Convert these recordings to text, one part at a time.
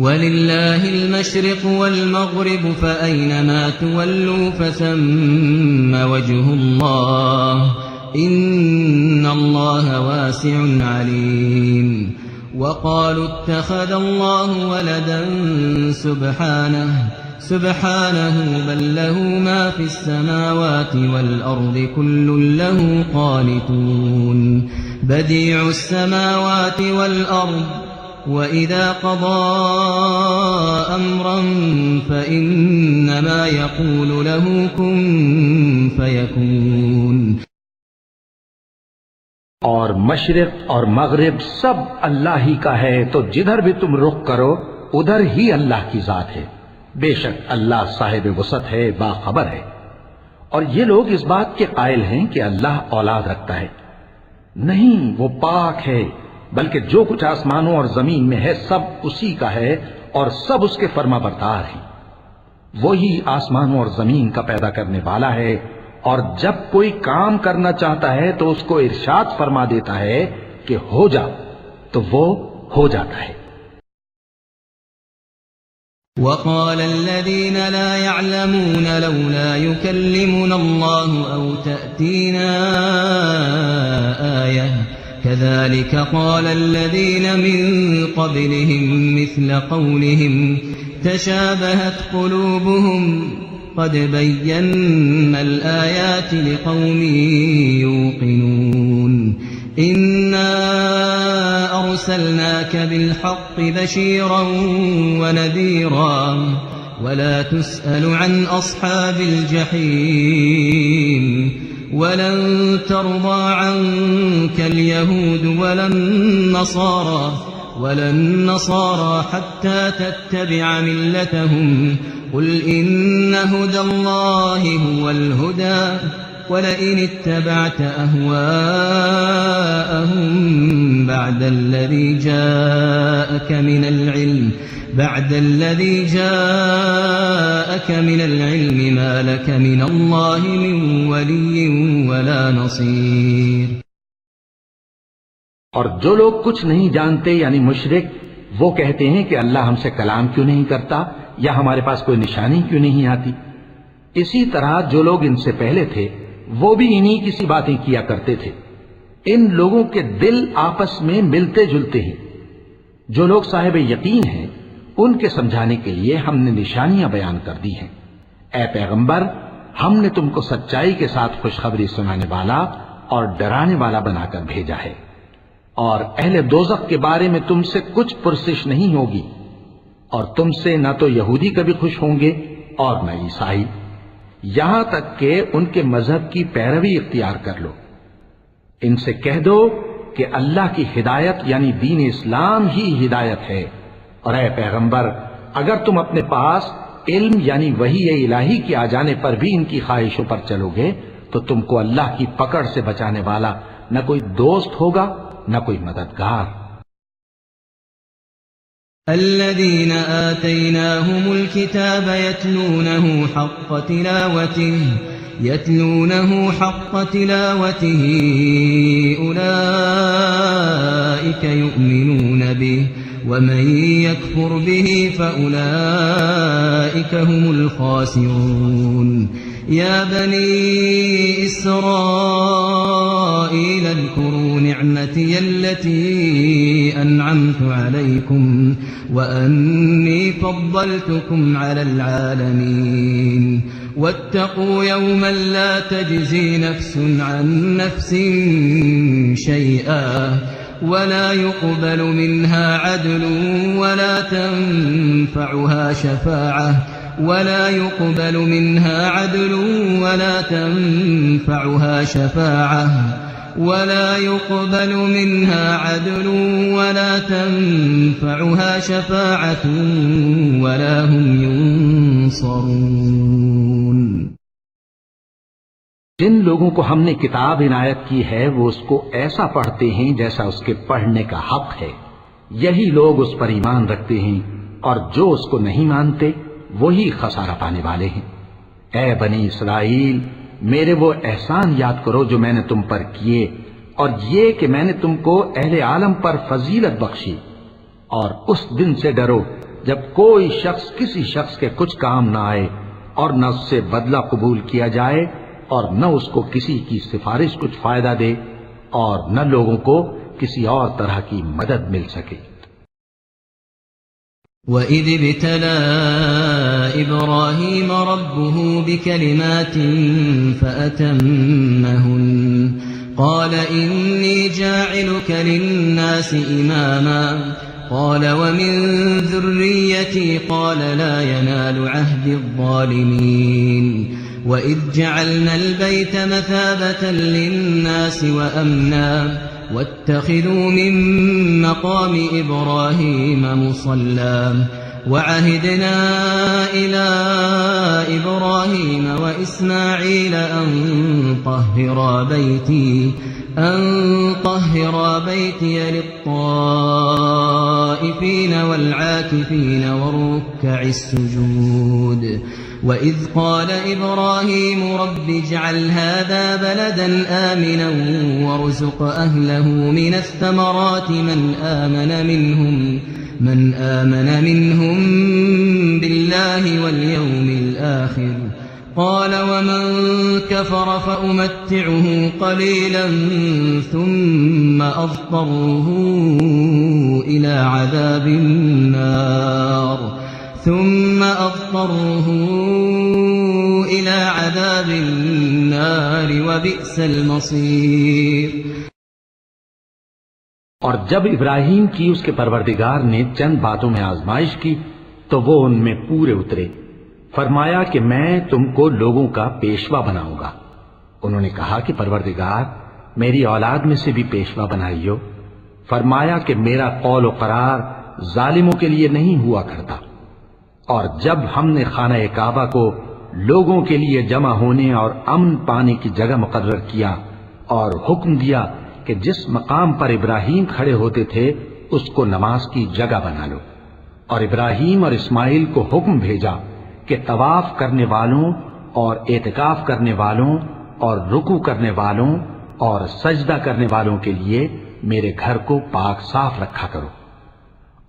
वलिल्लाहिल मशरिक़ वल मग़रिब फ़अयनमा तुवल्लू फ़सम्म वजहुल्लाह इन्नल्लाह वासिउन अलीम। वक़ालू इत्तख़ज़ल्लाहु वलदन सुब्हानहु बल लहू मा फ़िस्समावाति वल अर्दि कुल्लुन लहू क़ानितून बदीउस समावाति वल अर्द वइज़ा क़ज़ा अम्रन फ़इन्नमा यक़ूलु लहू कुन फ़यकून। और मशरिक़ और मग़रिब सब अल्लाह ही का है, तो जिधर भी तुम रुख करो उधर ही अल्लाह की जात है। बेशक अल्लाह साहिब वसअत है, बाखबर है। और ये लोग इस बात के कायल हैं कि अल्लाह औलाद रखता है। नहीं, वो पाक है, बल्कि जो कुछ आसमानों और जमीन में है सब उसी का है और सब उसके फर्माबरदार हैं। वही आसमानों और जमीन का पैदा करने वाला है, और जब कोई काम करना चाहता है तो उसको इरशाद फरमा देता है कि हो जा, तो वो हो जाता है। वक़ाल अल्लज़ीन ला यअलमून लौला युकल्लिमुना अल्लाहु औ तअतीना आयह कज़ालिक क़ाल अल्लज़ीन मिन क़ब्लिहिम मिस्ल क़ौलिहिम तशाबहत क़ुलूबुहुम क़द बय्यन्नल आयाति लिक़ौमिन यूक़िनून। इन्ना अर्सलनाक बिलहक़्क़ि बशीरन वनज़ीरा वला तुस्अलु अन अस्हाबिल जहीम। वलन तर्दा अन्कल यहूद वलन नसारा हत्ता तत्तबिअ मिल्लतहुम क़ुल इन्न हुदल्लाहि हुवल हुदा वलइन इत्तबअत अहवाअहुम बअदल्लज़ी जाअक मिनल इल्मि मा लक मिनल्लाहि मिन वलिय्यिन वला नसीर। और जो लोग कुछ नहीं जानते यानी मुशरिक, वो कहते हैं कि अल्लाह हमसे कलाम क्यों नहीं करता या हमारे पास कोई निशानी क्यों नहीं आती। इसी तरह जो लोग इनसे पहले थे वो भी इन्हीं की सी बातें किया करते थे। इन लोगों के दिल आपस में मिलते जुलते हैं। जो लोग साहिब यकीन हैं उनके समझाने के लिए हमने निशानियां बयान कर दी हैं। ऐ पैगंबर, हमने तुमको सच्चाई के साथ खुशखबरी सुनाने वाला और डराने वाला बनाकर भेजा है, और अहले दोज़ख के बारे में तुमसे कुछ पुरसिश नहीं होगी, और तुमसे न तो यहूदी कभी खुश होंगे और न ईसाई, यहां तक कि उनके मजहब की पैरवी इख्तियार कर लो। इनसे कह दो कि अल्लाह की हिदायत यानी दीन इस्लाम ही हिदायत है। और ऐ पैगंबर, अगर तुम अपने पास इल्म यानी वही इलाही के आ जाने पर भी इनकी ख्वाहिशों पर चलोगे तो तुमको अल्लाह की पकड़ से बचाने वाला न कोई दोस्त होगा न कोई मददगार। الذين آتيناهم الكتاب يتلونه حق تلاوته أولئك يؤمنون به ومن يكفر به فأولئك هم الخاسرون يا بني إسرائيل اذكروا نعمتي التي أنعمت عليكم وأني فضلتكم على العالمين واتقوا يوما لا تجزي نفس عن نفس شيئا ولا يقبل منها عدل ولا تنفعها شفاعة ولا هم ينصرون। जिन लोगों को हमने किताब इनायत की है वो उसको ऐसा पढ़ते हैं जैसा उसके पढ़ने का हक है, यही लोग उस पर ईमान रखते हैं, और जो उसको नहीं मानते वही खसारा पाने वाले हैं। ऐ बनी इसराइल, मेरे वो एहसान याद करो जो मैंने तुम पर किए, और ये कि मैंने तुमको अहले आलम पर फजीलत बख्शी, और उस दिन से डरो जब कोई शख्स किसी शख्स के कुछ काम ना आए और न उससे बदला कबूल किया जाए और न उसको किसी की सिफारिश कुछ फायदा दे और न लोगों को किसी और तरह की मदद मिल सके। वइद इब्तला इब्राहीम रब्बुहु बिकलिमातिन फअतम्महुन क़ाल इन्नी जाइलुक लिन्नासि इमामा क़ाल वमिन ज़ुर्रिय्यती क़ाल ला यनालु अहदि الظालिमीन वइद जअलना अलबैत मसाबतन लिन्नासि वअमना वत्तखिज़ू मिन मक़ाम इब्राहीम मुसल्ला वअहदना इला इब्राहीम वइस्माईल अन طهرا بيتي للطائفين والعاكفين والركع السجود وإذ قال إبراهيم رب اجعل هذا بلدا آمنا وارزق أهله من الثمرات من آمن منهم بالله واليوم الآخر قال ومن كفر فأمتعه قليلا ثم أضطره إلى عذاب النار وبئس المصير। और जब इब्राहिम की उसके परवरदिगार ने चंद बातों में आजमाइश की तो वो उनमें पूरे उतरे। फरमाया कि मैं तुमको लोगों का पेशवा बनाऊंगा। उन्होंने कहा कि परवरदिगार मेरी औलाद में से भी पेशवा बनाइयो। फरमाया कि मेरा कौल व करार जालिमों के लिए नहीं हुआ करता। और जब हमने खाना काबा को लोगों के लिए जमा होने और अमन पाने की जगह मुकर्रर किया और हुक्म दिया कि जिस मकाम पर इब्राहिम खड़े होते थे उसको नमाज की जगह बना लो, और इब्राहिम और इस्माइल को हुक्म भेजा कि तवाफ करने वालों और एतिकाफ करने वालों और रुकू करने वालों और सजदा करने वालों के लिए मेरे घर को पाक साफ रखा करो।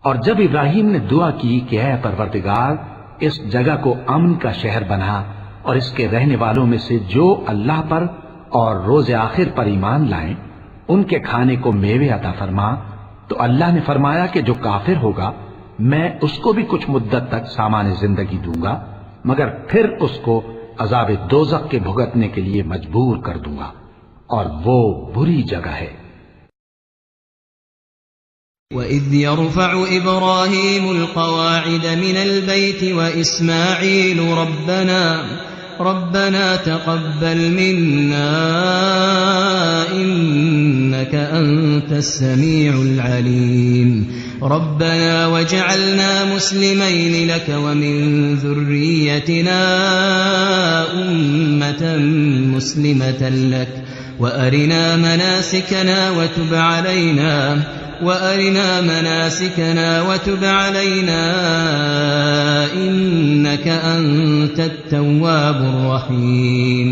और जब इब्राहिम ने दुआ की कि ऐ परवरदिगार इस जगह को अमन का शहर बना और इसके रहने वालों में से जो अल्लाह पर और रोज़े आखिर पर ईमान लाएं उनके खाने को मेवे अता फरमा, तो अल्लाह ने फरमाया कि जो काफिर होगा मैं उसको भी कुछ मुद्दत तक सामान्य जिंदगी दूंगा, मगर फिर उसको अजाब दोज़ख के भुगतने के लिए मजबूर कर दूंगा, और वो बुरी जगह है। وَإِذْ يَرْفَعُ إِبْرَاهِيمُ الْقَوَاعِدَ مِنَ الْبَيْتِ وَإِسْمَاعِيلُ رَبَّنَا تَقَبَّلْ مِنَّا إِنَّكَ أَنْتَ السَّمِيعُ الْعَلِيمُ رَبَّنَا وَاجْعَلْنَا مُسْلِمَيْنِ لَكَ وَمِنْ ذُرِّيَّتِنَا أُمَّةً مُسْلِمَةً لَكَ وَأَرِنَا مَنَاسِكَنَا وَتُبْ عَلَيْنَا إِنَّكَ أَنْتَ التَّوَّابُ الرَّحِيمُ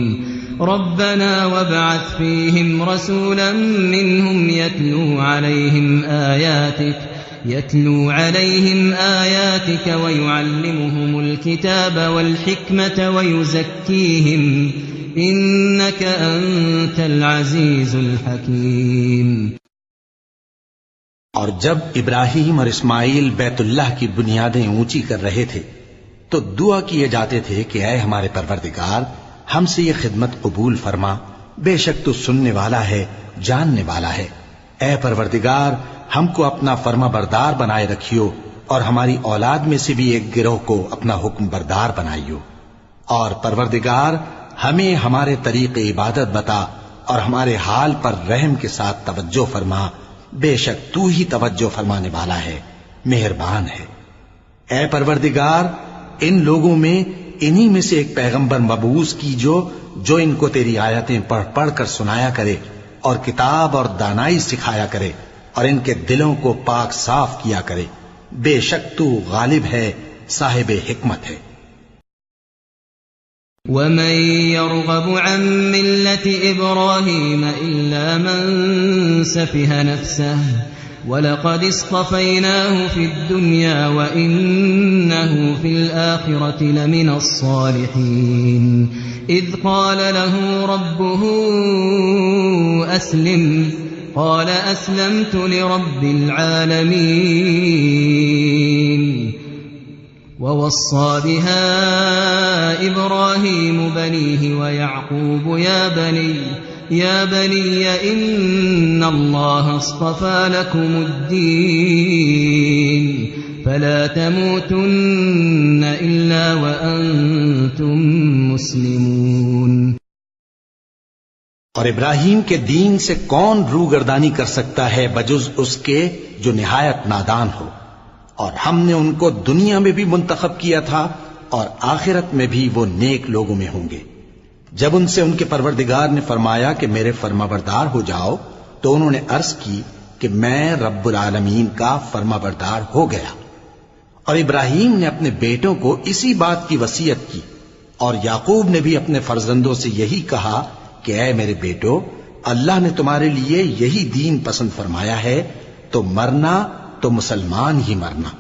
رَبَّنَا وَابْعَثْ فِيهِمْ رَسُولًا مِّنْهُمْ يَتْلُو عَلَيْهِمْ آيَاتِكَ وَيُعَلِّمُهُمُ الْكِتَابَ وَالْحِكْمَةَ وَيُزَكِّيهِمْ إِنَّكَ أَنْتَ الْعَزِيزُ الْحَكِيمُ। और जब इब्राहिम और इस्माइल बैतुल्लाह की बुनियादें ऊंची कर रहे थे तो दुआ किए जाते थे कि ऐ हमारे परवरदिगार हमसे ये खिदमत कबूल फरमा, बेशक तू सुनने वाला है, जानने वाला है। ऐ परवरदिगार हमको अपना फर्मा बरदार बनाए रखियो और हमारी औलाद में से भी एक गिरोह को अपना हुक्म बरदार बनाइयो। और परवरदिगार हमें हमारे तरीके इबादत बता और हमारे हाल पर रहम के साथ तवज्जो फरमा, बेशक तू ही तवज्जो फरमाने वाला है, मेहरबान है। ऐ परवरदिगार इन लोगों में इन्हीं में से एक पैगंबर मबूस कीजो जो इनको तेरी आयतें पढ़ पढ़ कर सुनाया करे और किताब और दानाई सिखाया करे और इनके दिलों को पाक साफ किया करे, बेशक तू गालिब है, साहिब हिकमत है। وَمَن يَرْغَبُ عَن مِّلَّةِ إِبْرَاهِيمَ إِلَّا مَن سَفِهَ نَفْسَهُ वलक़द इस्तफ़ैनाहु फ़िद्दुन्या व इन्नहु फ़िल आख़िरति लमिनस्सालिहीन इज़ क़ाल लहू रब्बुहु अस्लिम क़ाल अस्लमतु लिरब्बिल आलमीन ववस्सा बिहा इब्राहीम बनीह वयअक़ूब या बनिय इन्नल्लाह अस्तफ़ा लकुमुद्दीन फला तमूतुन्न इल्ला व अंतुम मुस्लिमून। और इब्राहीम के दीन से कौन रूगर्दानी कर सकता है बजुज उसके जो निहायत नादान हो। और हमने उनको दुनिया में भी मुंतखब किया था और आखिरत में भी वो नेक लोगों में होंगे। जब उनसे उनके परवरदिगार ने फरमाया कि मेरे फरमाबरदार हो जाओ, तो उन्होंने अर्ज की कि मैं रब्बुल आलमीन का फरमाबरदार हो गया। और इब्राहीम ने अपने बेटों को इसी बात की वसीयत की। और याकूब ने भी अपने फर्जंदों से यही कहा कि ऐ मेरे बेटो, अल्लाह ने तुम्हारे लिए यही दीन पसंद फरमाया है, तो मरना तो मुसलमान ही मरना।